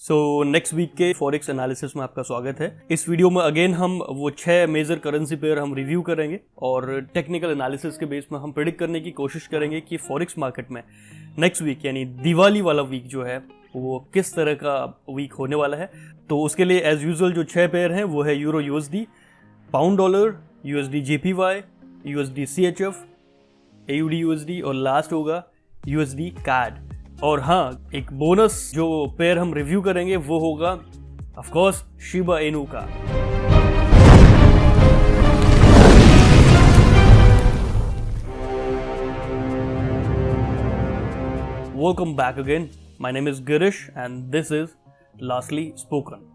So next week के forex analysis में आपका स्वागत है। इस वीडियो में अगेन हम वो 6 मेजर करेंसी पेयर हम रिव्यू करेंगे और टेक्निकल एनालिसिस के बेस में हम प्रेडिक्ट करने की कोशिश करेंगे कि फॉरेक्स मार्केट में नेक्स्ट वीक यानी दिवाली वाला वीक जो है वो किस तरह का वीक होने वाला है। तो उसके लिए एज यूजुअल जो 6 पेयर हैं वो है euro USD, pound dollar, USD JPY, USD CHF, AUD USD और लास्ट होगा यूएसडी कैड। और हाँ, एक बोनस जो पेयर हम रिव्यू करेंगे वो होगा ऑफ कोर्स शिबा इनू का। Welcome back again, my name is Girish and this is lastly spoken.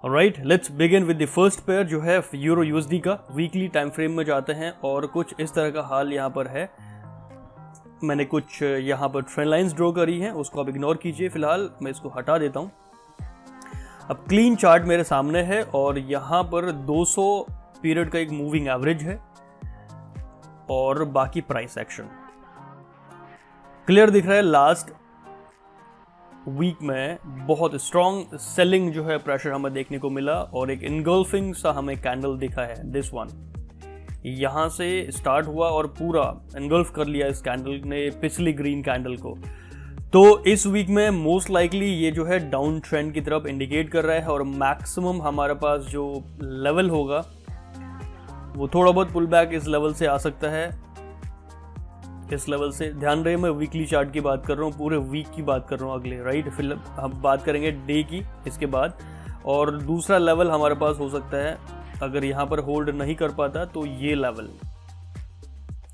Alright, let's begin with the first pair जो है यूरो यूएसडी का। वीकली टाइम फ्रेम में जाते हैं और कुछ इस तरह का हाल यहाँ पर है। मैंने कुछ यहाँ पर ट्रेंड लाइंस ड्रॉ करी हैं, उसको आप इग्नोर कीजिए, फिलहाल मैं इसको हटा देता हूँ। अब क्लीन चार्ट मेरे सामने है और यहाँ पर 200 पीरियड का एक मूविंग एवरेज है और बाकी प्राइस एक्शन क्लियर दिख रहा है। लास्ट वीक में बहुत स्ट्रॉन्ग सेलिंग जो है प्रेशर हमें देखने को मिला और एक इनगल्फिंग सा हमें कैंडल दिखा है। दिस वन यहाँ से स्टार्ट हुआ और पूरा एनगल्फ कर लिया इस कैंडल ने पिछली ग्रीन कैंडल को। तो इस वीक में मोस्ट लाइकली ये जो है डाउन ट्रेंड की तरफ इंडिकेट कर रहा है और मैक्सिमम हमारे पास जो लेवल होगा वो थोड़ा बहुत पुल बैक इस लेवल से आ सकता है। इस लेवल से ध्यान रहे, मैं वीकली चार्ट की बात कर रहा हूँ, पूरे वीक की बात कर रहा हूँ अगले, राइट। फिर हम बात करेंगे डे की इसके बाद। और दूसरा लेवल हमारे पास हो सकता है, अगर यहाँ पर होल्ड नहीं कर पाता तो ये लेवल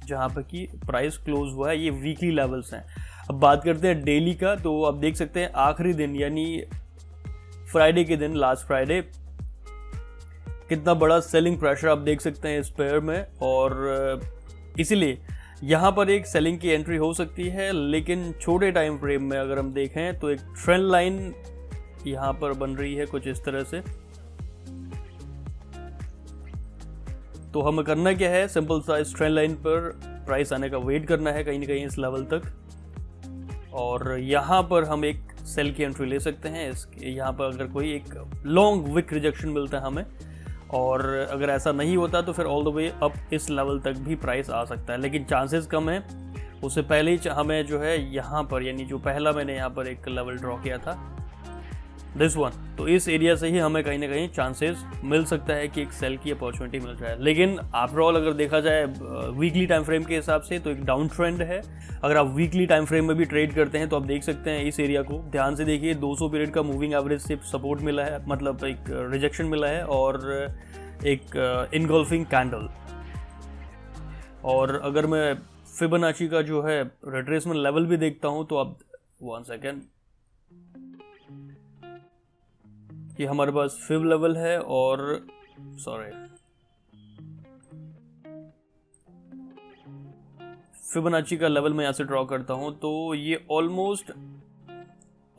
जहाँ पर कि प्राइस क्लोज हुआ है, ये वीकली लेवल्स हैं। अब बात करते हैं डेली का। तो आप देख सकते हैं आखिरी दिन यानी फ्राइडे के दिन, लास्ट फ्राइडे, कितना बड़ा सेलिंग प्रेशर आप देख सकते हैं इस पेयर में। और इसीलिए यहाँ पर एक सेलिंग की एंट्री हो सकती है, लेकिन छोटे टाइम फ्रेम में अगर हम देखें तो एक ट्रेंड लाइन यहाँ पर बन रही है कुछ इस तरह से। तो हमें करना क्या है, सिंपल सा इस ट्रेंड लाइन पर प्राइस आने का वेट करना है कहीं ना कहीं इस लेवल तक, और यहाँ पर हम एक सेल की एंट्री ले सकते हैं। यहाँ पर अगर कोई एक लॉन्ग विक रिजेक्शन मिलता है हमें, और अगर ऐसा नहीं होता तो फिर ऑल द वे अप इस लेवल तक भी प्राइस आ सकता है, लेकिन चांसेस कम है। उससे पहले ही हमें जो है यहाँ पर, यानी जो पहला मैंने यहाँ पर एक लेवल ड्रॉ किया था दिस वन, तो इस एरिया से ही हमें कहीं ना कहीं चांसेस मिल सकता है कि एक सेल की अपॉर्चुनिटी मिल जाए। लेकिन आफ्टरऑल अगर देखा जाए वीकली टाइम फ्रेम के हिसाब से तो एक डाउन ट्रेंड है। अगर आप वीकली टाइम फ्रेम में भी ट्रेड करते हैं तो आप देख सकते हैं इस एरिया को ध्यान से देखिए, 200 पीरियड का मूविंग एवरेज से सपोर्ट मिला है, मतलब एक रिजेक्शन मिला है और एक इनगल्फिंग कैंडल। और अगर मैं फिबोनाची का जो है रिट्रेसमेंट लेवल भी देखता हूं तो आप 1 सेकेंड, ये हमारे पास फिब लेवल है और फिबोनाची का लेवल मैं यहाँ से ड्रॉ करता हूँ। तो ये ऑलमोस्ट,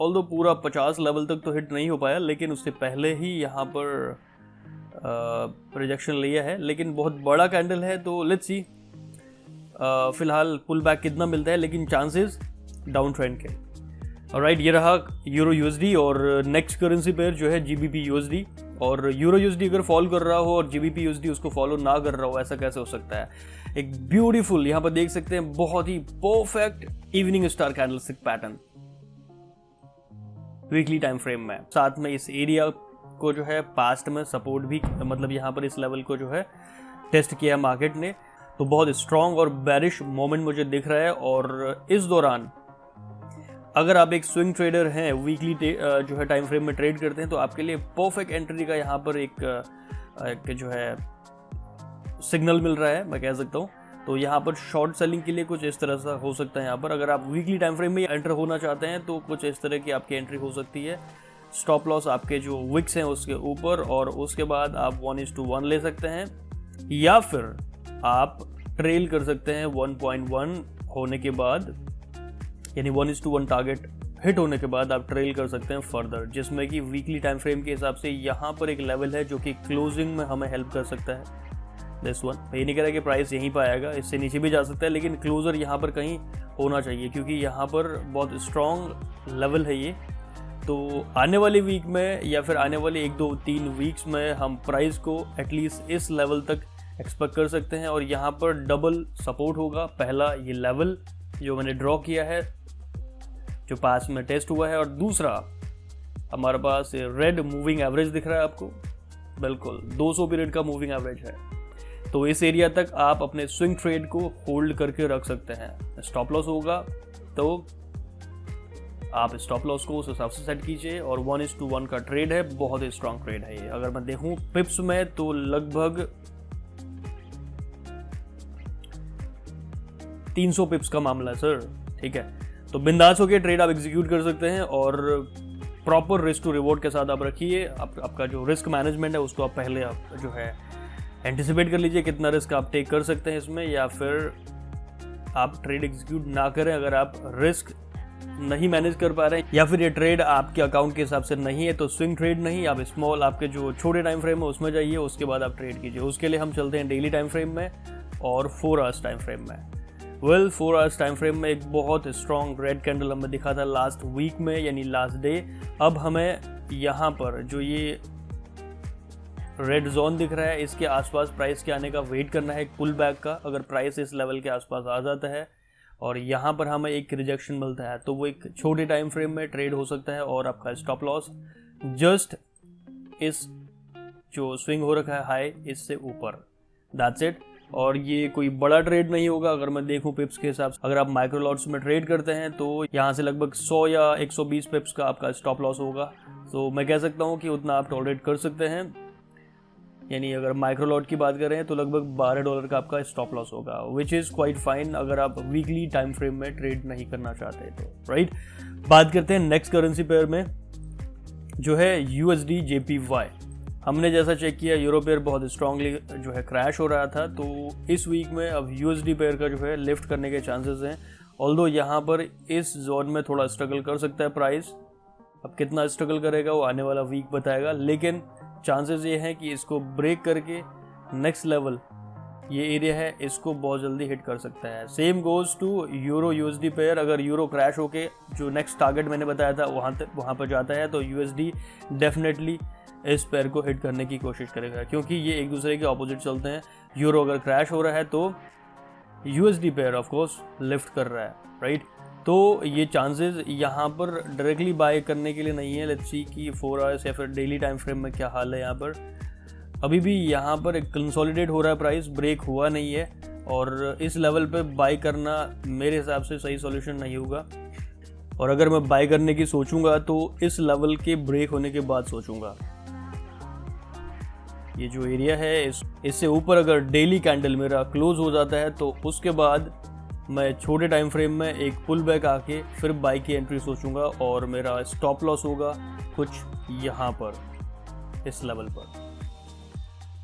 ऑल्दो पूरा 50 लेवल तक तो हिट नहीं हो पाया, लेकिन उससे पहले ही यहाँ पर रिजेक्शन लिया है, लेकिन बहुत बड़ा कैंडल है। तो लेट्स सी फिलहाल पुल बैक कितना मिलता है, लेकिन चांसेस डाउन ट्रेंड के। ऑलराइट, ये रहा यूरो यूएसडी। और नेक्स्ट करेंसी पेयर जो है जीबीपी यूएसडी। और यूरो यूएसडी अगर फॉलो कर रहा हो और जीबीपी यूएसडी उसको फॉलो ना कर रहा हो, ऐसा कैसे हो सकता है। एक ब्यूटीफुल यहाँ पर देख सकते हैं, बहुत ही perfect evening star candlestick pattern weekly time frame में। साथ में इस एरिया को जो है पास्ट में सपोर्ट भी, मतलब यहाँ पर इस लेवल को जो है टेस्ट किया मार्केट ने। तो बहुत स्ट्रॉन्ग और बेरिश मोमेंट मुझे दिख रहा है। और इस दौरान अगर आप एक स्विंग ट्रेडर हैं, वीकली जो है टाइम फ्रेम में ट्रेड करते हैं, तो आपके लिए परफेक्ट एंट्री का यहाँ पर एक जो है सिग्नल मिल रहा है, मैं कह सकता हूँ। तो यहाँ पर शॉर्ट सेलिंग के लिए कुछ इस तरह से हो सकता है। यहाँ पर अगर आप वीकली टाइम फ्रेम में एंटर होना चाहते हैं तो कुछ इस तरह की आपकी एंट्री हो सकती है। स्टॉप लॉस आपके जो विक्स हैं उसके ऊपर, और उसके बाद आप 1:1 ले सकते हैं, या फिर आप ट्रेल कर सकते हैं 1.1 होने के बाद, यानी 1:1 टारगेट हिट होने के बाद आप ट्रेल कर सकते हैं फर्दर, जिसमें कि वीकली टाइम फ्रेम के हिसाब से यहाँ पर एक लेवल है जो कि क्लोजिंग में हमें हेल्प कर सकता है। दिस वन, ये नहीं कह रहा कि प्राइस यहीं पर आएगा, इससे नीचे भी जा सकता है, लेकिन क्लोजर यहाँ पर कहीं होना चाहिए, क्योंकि यहाँ पर बहुत स्ट्रॉन्ग लेवल है ये। तो आने वाली वीक में या फिर आने वाले 1-2-3 वीक्स में हम प्राइस को एटलीस्ट इस लेवल तक एक्सपेक्ट कर सकते हैं और यहाँ पर डबल सपोर्ट होगा। पहला ये लेवल जो मैंने ड्रॉ किया है, जो पास में टेस्ट हुआ है, और दूसरा हमारे पास रेड मूविंग एवरेज दिख रहा है आपको, बिल्कुल 200 पीरियड का मूविंग एवरेज है। तो इस एरिया तक आप अपने स्विंग ट्रेड को होल्ड करके रख सकते हैं। स्टॉप लॉस होगा तो आप स्टॉप लॉस को उस हिसाब से सेट कीजिए। और 1:1 का ट्रेड है, बहुत ही स्ट्रांग ट्रेड है ये। अगर मैं देखूं पिप्स में तो लगभग 300 पिप्स का मामला है सर, ठीक है। तो बिंदास होकर ट्रेड आप एग्जीक्यूट कर सकते हैं और प्रॉपर रिस्क टू रिवॉर्ड के साथ आप रखिए। आपका जो रिस्क मैनेजमेंट है उसको आप पहले आप जो है एंटिसिपेट कर लीजिए कितना रिस्क आप टेक कर सकते हैं इसमें, या फिर आप ट्रेड एग्जीक्यूट ना करें अगर आप रिस्क नहीं मैनेज कर पा रहे हैं, या फिर ये ट्रेड आपके अकाउंट के हिसाब से नहीं है। तो स्विंग ट्रेड नहीं, आप स्मॉल आपके जो छोटे टाइम फ्रेम है उसमें जाइए, उसके बाद आप ट्रेड कीजिए। उसके लिए हम चलते हैं डेली टाइम फ्रेम में और 4 आवर्स टाइम फ्रेम में। 4 आवर्स टाइम फ्रेम में एक बहुत स्ट्रॉन्ग रेड कैंडल हमें दिखा था लास्ट वीक में, यानी लास्ट डे। अब हमें यहाँ पर जो ये रेड जोन दिख रहा है इसके आसपास प्राइस के आने का वेट करना है, एक पुल बैक का। अगर प्राइस इस लेवल के आसपास आ जाता है और यहाँ पर हमें एक रिजेक्शन मिलता है तो वो एक छोटे टाइम फ्रेम में ट्रेड हो सकता है और आपका स्टॉप लॉस जस्ट इस जो स्विंग हो रखा है हाई इससे ऊपर, दैट्स इट। और ये कोई बड़ा ट्रेड नहीं होगा। अगर मैं देखूं पिप्स के हिसाब से, अगर आप माइक्रो लॉट्स में ट्रेड करते हैं तो यहाँ से लगभग 100 या 120 पिप्स का आपका स्टॉप लॉस होगा। तो मैं कह सकता हूँ कि उतना आप टॉलरेट कर सकते हैं। यानी अगर माइक्रो लॉट की बात करें तो लगभग $12 का आपका स्टॉप लॉस होगा, विच इज़ क्वाइट फाइन अगर आप वीकली टाइम फ्रेम में ट्रेड नहीं करना चाहते तो, राइट। बात करते हैं नेक्स्ट करेंसी पेयर में जो है USD JPY। हमने जैसा चेक किया यूरो पेयर बहुत स्ट्रांगली जो है क्रैश हो रहा था, तो इस वीक में अब USD पेयर का जो है लिफ्ट करने के चांसेस हैं। ऑल्दो यहाँ पर इस जोन में थोड़ा स्ट्रगल कर सकता है प्राइस, अब कितना स्ट्रगल करेगा वो आने वाला वीक बताएगा, लेकिन चांसेस ये हैं कि इसको ब्रेक करके नेक्स्ट लेवल ये एरिया है इसको बहुत जल्दी हिट कर सकता है। Same goes to euro USD pair. अगर यूरो क्रैश होके जो नेक्स्ट टारगेट मैंने बताया था वहाँ पर जाता है तो USD डेफिनेटली इस पेयर को हिट करने की कोशिश करेगा, क्योंकि ये एक दूसरे के ऑपोजिट चलते हैं। यूरो अगर क्रैश हो रहा है तो USD pair of course lift कर रहा है, राइट। तो ये चांसेस यहाँ पर डायरेक्टली बाय करने के लिए नहीं है। लेट्स सी कि 4 आवर्स या फिर डेली टाइम फ्रेम में क्या हाल है। यहाँ पर अभी भी यहाँ पर एक कंसोलिडेट हो रहा है, प्राइस ब्रेक हुआ नहीं है और इस लेवल पे बाय करना मेरे हिसाब से सही सॉल्यूशन नहीं होगा। और अगर मैं बाय करने की सोचूंगा तो इस लेवल के ब्रेक होने के बाद सोचूंगा। ये जो एरिया है इससे ऊपर अगर डेली कैंडल मेरा क्लोज हो जाता है तो उसके बाद मैं छोटे टाइम फ्रेम में एक पुल बैक आके फिर बाई की एंट्री सोचूंगा और मेरा स्टॉप लॉस होगा कुछ यहाँ पर इस लेवल पर।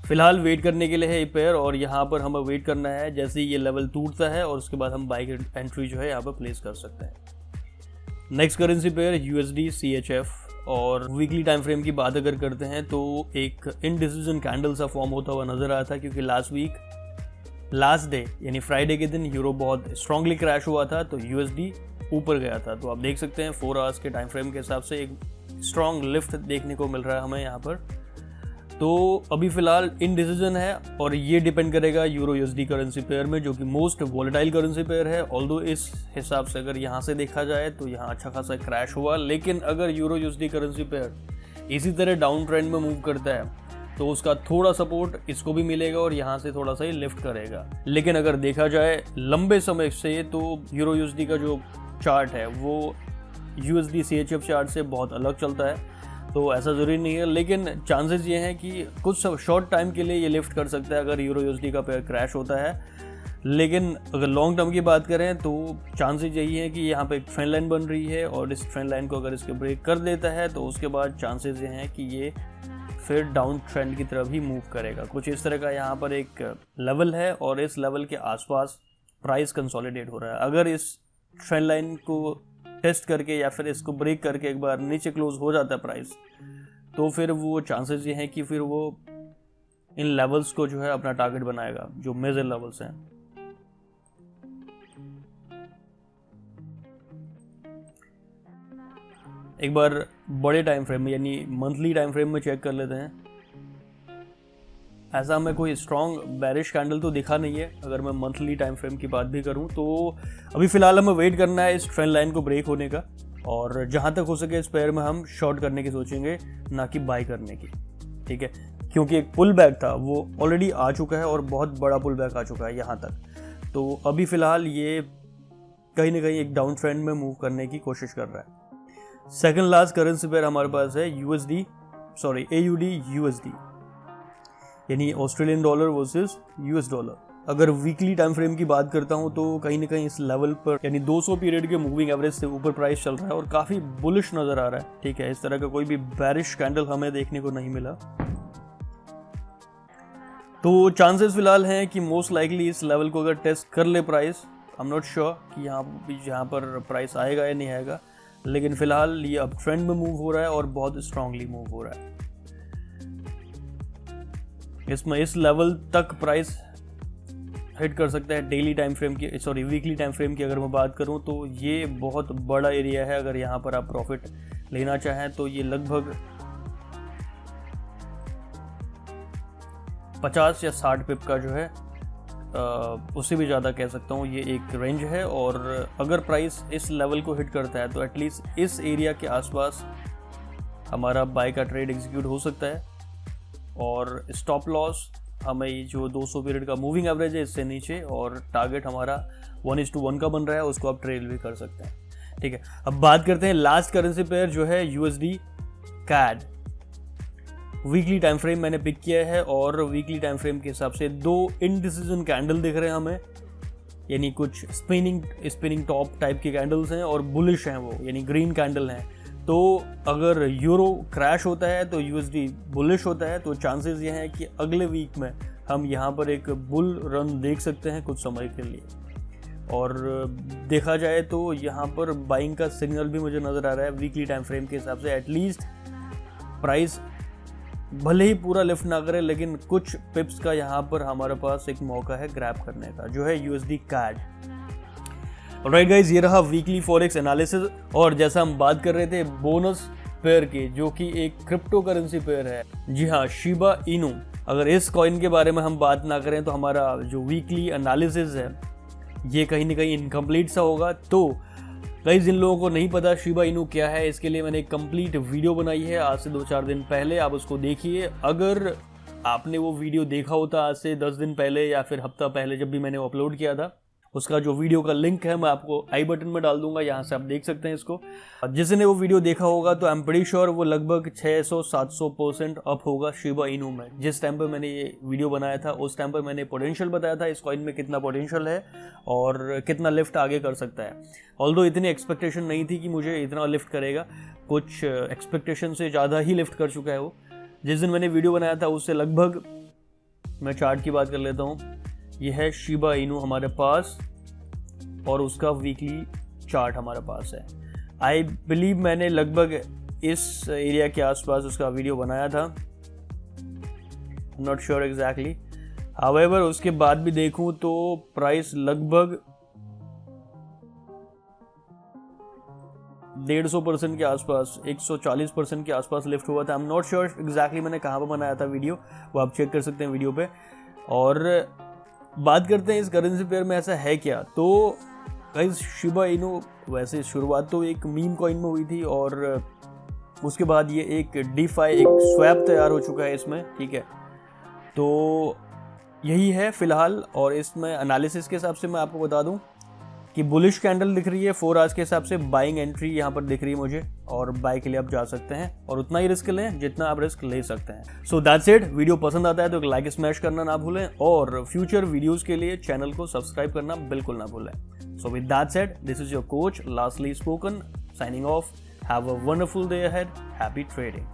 फिलहाल वेट करने के लिए है ये पेयर और यहाँ पर हमें वेट करना है जैसे ही ये लेवल टूटता है और उसके बाद हम बाई की एंट्री जो है यहाँ पर प्लेस कर सकते हैं। Next currency pair USD CHF। और वीकली टाइम फ्रेम की बात अगर करते हैं तो एक इनडिसीजन कैंडल सा फॉर्म होता हुआ नजर आया था, क्योंकि लास्ट डे यानी फ्राइडे के दिन यूरो बहुत स्ट्रांगली क्रैश हुआ था तो USD ऊपर गया था। तो आप देख सकते हैं 4 आवर्स के टाइम फ्रेम के हिसाब से एक स्ट्रांग लिफ्ट देखने को मिल रहा है हमें यहाँ पर। तो अभी फिलहाल इनडिसीजन है और ये डिपेंड करेगा यूरो USD करेंसी पेयर में, जो कि मोस्ट वॉलेटाइल करेंसी पेयर है। ऑल्दो इस हिसाब से अगर यहाँ से देखा जाए तो यहाँ अच्छा खासा क्रैश हुआ, लेकिन अगर यूरो USD करेंसी पेयर इसी तरह डाउन ट्रेंड में मूव करता है तो उसका थोड़ा सपोर्ट इसको भी मिलेगा और यहाँ से थोड़ा सा ही लिफ्ट करेगा। लेकिन अगर देखा जाए लंबे समय से तो यूरो USD का जो चार्ट है वो USD CHF चार्ट से बहुत अलग चलता है, तो ऐसा ज़रूरी नहीं है। लेकिन चांसेस ये हैं कि कुछ शॉर्ट टाइम के लिए ये लिफ्ट कर सकता है अगर यूरो USD का पेयर क्रैश होता है। लेकिन अगर लॉन्ग टर्म की बात करें तो चांसेस यही है कि यहाँ पे एक ट्रेंड लाइन बन रही है और इस ट्रेंड लाइन को अगर इसके ब्रेक कर देता है तो उसके बाद चांसेस ये हैं कि ये फिर डाउन ट्रेंड की तरफ ही मूव करेगा। कुछ इस तरह का यहाँ पर एक लेवल है और इस लेवल के आसपास प्राइस कंसोलिडेट हो रहा है। अगर इस ट्रेंड लाइन को टेस्ट करके या फिर इसको ब्रेक करके एक बार नीचे क्लोज हो जाता है प्राइस, तो फिर वो चांसेस ये हैं कि फिर वो इन लेवल्स को जो है अपना टारगेट बनाएगा, जो मेजर लेवल्स हैं। एक बार बड़े टाइम फ्रेम में यानी मंथली टाइम फ्रेम में चेक कर लेते हैं। ऐसा हमें कोई स्ट्रॉन्ग बेरिश कैंडल तो दिखा नहीं है अगर मैं मंथली टाइम फ्रेम की बात भी करूं तो। अभी फ़िलहाल हमें वेट करना है इस ट्रेंड लाइन को ब्रेक होने का, और जहां तक हो सके इस पेयर में हम शॉर्ट करने की सोचेंगे, ना कि बाई करने की, ठीक है। क्योंकि एक पुल बैक था वो ऑलरेडी आ चुका है और बहुत बड़ा पुल बैक आ चुका है यहाँ तक। तो अभी फ़िलहाल ये कहीं ना कहीं एक डाउन ट्रेंड में मूव करने की कोशिश कर रहा है। सेकंड लास्ट करेंसी पेयर हमारे पास है AUD USD, यानी Australian dollar versus US dollar. अगर वीकली टाइम फ्रेम की बात करता हूं तो कहीं ना कहीं इस लेवल पर यानी 200 पीरियड के मूविंग एवरेज से ऊपर प्राइस चल रहा है और काफ़ी बुलिश नज़र आ रहा है, ठीक है। इस तरह का कोई भी बेरिश कैंडल हमें देखने को नहीं मिला। तो चांसेस फिलहाल हैं कि मोस्ट लाइकली इस लेवल को अगर टेस्ट कर ले price, I am not sure कि यहाँ पर प्राइस आएगा या नहीं आएगा, लेकिन फिलहाल ये अब ट्रेंड में मूव हो रहा है और बहुत स्ट्रांगली मूव हो रहा है। इसमें इस लेवल तक प्राइस हिट कर सकता है वीकली टाइम फ्रेम की अगर मैं बात करूं तो ये बहुत बड़ा एरिया है। अगर यहाँ पर आप प्रॉफिट लेना चाहें तो ये लगभग 50 या 60 पिप का जो है उससे भी ज़्यादा कह सकता हूँ, ये एक रेंज है। और अगर प्राइस इस लेवल को हिट करता है तो एटलीस्ट इस एरिया के आसपास हमारा बाय का ट्रेड एग्जीक्यूट हो सकता है, और स्टॉप लॉस हमें ये जो 200 पीरियड का मूविंग एवरेज है इससे नीचे, और टारगेट हमारा 1:1 का बन रहा है, उसको आप ट्रेल भी कर सकते हैं, ठीक है। अब बात करते हैं लास्ट करेंसी पेयर जो है USD CAD। Weekly time frame मैंने पिक किया है और वीकली टाइम फ्रेम के हिसाब से 2 इनडिसीजन कैंडल दिख रहे हैं हमें, यानी कुछ स्पिनिंग टॉप टाइप के कैंडल्स हैं और बुलिश हैं वो, यानी ग्रीन कैंडल हैं। तो अगर यूरो क्रैश होता है तो USD बुलिश होता है, तो चांसेस ये हैं कि अगले वीक में हम यहाँ पर एक बुल रन देख सकते हैं कुछ समय के लिए। और देखा जाए तो यहाँ पर बाइंग का सिग्नल भी मुझे नज़र आ रहा है वीकली टाइम फ्रेम के हिसाब से। एटलीस्ट प्राइस भले ही पूरा लिफ्ट ना करे, लेकिन कुछ पिप्स का यहाँ पर हमारे पास एक मौका है ग्रैब करने का, जो है USD CAD। ऑलराइट गाइज, ये रहा वीकली फॉरेक्स एनालिसिस। और जैसा हम बात कर रहे थे बोनस पेयर की, जो कि एक क्रिप्टो करेंसी पेयर है, जी हाँ, शिबा इनू। अगर इस कॉइन के बारे में हम बात ना करें तो हमारा जो वीकली एनालिसिस है ये कहीं ना कहीं इनकम्प्लीट सा होगा। तो गाइस, जिन लोगों को नहीं पता शिबा इनू क्या है, इसके लिए मैंने एक कंप्लीट वीडियो बनाई है आज से 2-4 दिन पहले, आप उसको देखिए। अगर आपने वो वीडियो देखा होता आज से 10 दिन पहले या फिर हफ्ता पहले जब भी मैंने वो अपलोड किया था, उसका जो वीडियो का लिंक है मैं आपको आई बटन में डाल दूंगा, यहाँ से आप देख सकते हैं इसको। जिसने वो वीडियो देखा होगा तो आई एम प्रीटी श्योर वो लगभग 600-700% अप होगा शिबा इनू में। जिस टाइम पर मैंने ये वीडियो बनाया था उस टाइम पर मैंने पोटेंशियल बताया था इस कॉइन में कितना पोटेंशियल है और कितना लिफ्ट आगे कर सकता है। ऑल्दो इतनी एक्सपेक्टेशन नहीं थी कि मुझे इतना लिफ्ट करेगा, कुछ एक्सपेक्टेशन से ज़्यादा ही लिफ्ट कर चुका है वो। जिस दिन मैंने वीडियो बनाया था उससे लगभग, मैं चार्ट की बात कर लेता हूँ, ये है शिबा इनू हमारे पास और उसका वीकली चार्ट हमारे पास है। आई बिलीव मैंने लगभग इस एरिया के आसपास उसका वीडियो बनाया था, नॉट श्योर एग्जैक्टली। हाउएवर उसके बाद भी देखूं तो प्राइस लगभग 150% के आसपास, 140% के आसपास लिफ्ट हुआ था। I am not sure exactly मैंने कहाँ पर बनाया था वीडियो, वो आप चेक कर सकते हैं वीडियो पे। और बात करते हैं इस करेंसी पेयर में ऐसा है क्या। तो गाइस, शिबा इनू वैसे शुरुआत तो एक मीम कॉइन में हुई थी और उसके बाद ये एक डीफाई, एक स्वैप तैयार हो चुका है इसमें, ठीक है। तो यही है फिलहाल। और इसमें एनालिसिस के हिसाब से मैं आपको बता दूं कि बुलिश कैंडल दिख रही है 4 आवर्स के हिसाब से, बाइंग एंट्री यहाँ पर दिख रही है मुझे, और बाय के लिए आप जा सकते हैं और उतना ही रिस्क लें जितना आप रिस्क ले सकते हैं। So that's it. वीडियो पसंद आता है तो एक लाइक स्मैश करना ना भूलें और फ्यूचर वीडियोस के लिए चैनल को सब्सक्राइब करना बिल्कुल ना भूलें। So with that said, this is your coach lastly spoken, signing off. Have a wonderful day ahead, happy trading.